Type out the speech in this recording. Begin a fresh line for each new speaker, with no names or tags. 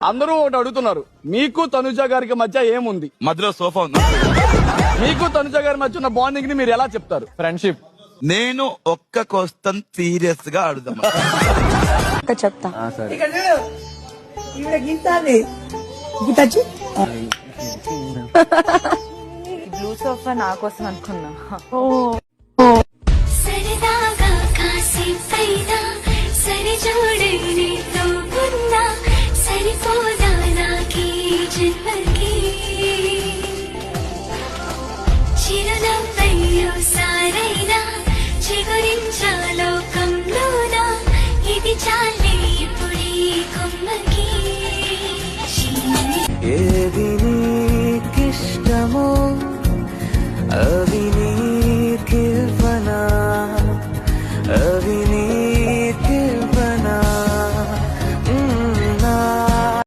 అందరూ ఒకటి అడుగుతున్నారు, మీకు తనుజ గారికి మధ్య ఏముంది?
మధ్యలో సోఫా ఉంది.
మీకు తనుజ గారి మధ్య ఉన్న బాండింగ్ ని మీరు ఎలా చెప్తారు?
ఫ్రెండ్షిప్.
నేను ఒక్క క్వశ్చన్ సీరియస్ గా అడుగుదాం.
చెప్తా.
బ్లూ సోఫా నా కోసం అనుకున్నా.
సరదాగా కాసేపైనా సరి జోడైనే తోగున్నా సరిపోదా నాకీ జన్మకి చిరునవ్వయ్యో సారైనా చిగురించాలోకంలోనా ఇది చాలే ఇప్పుడీ కొమ్మకి
ఏది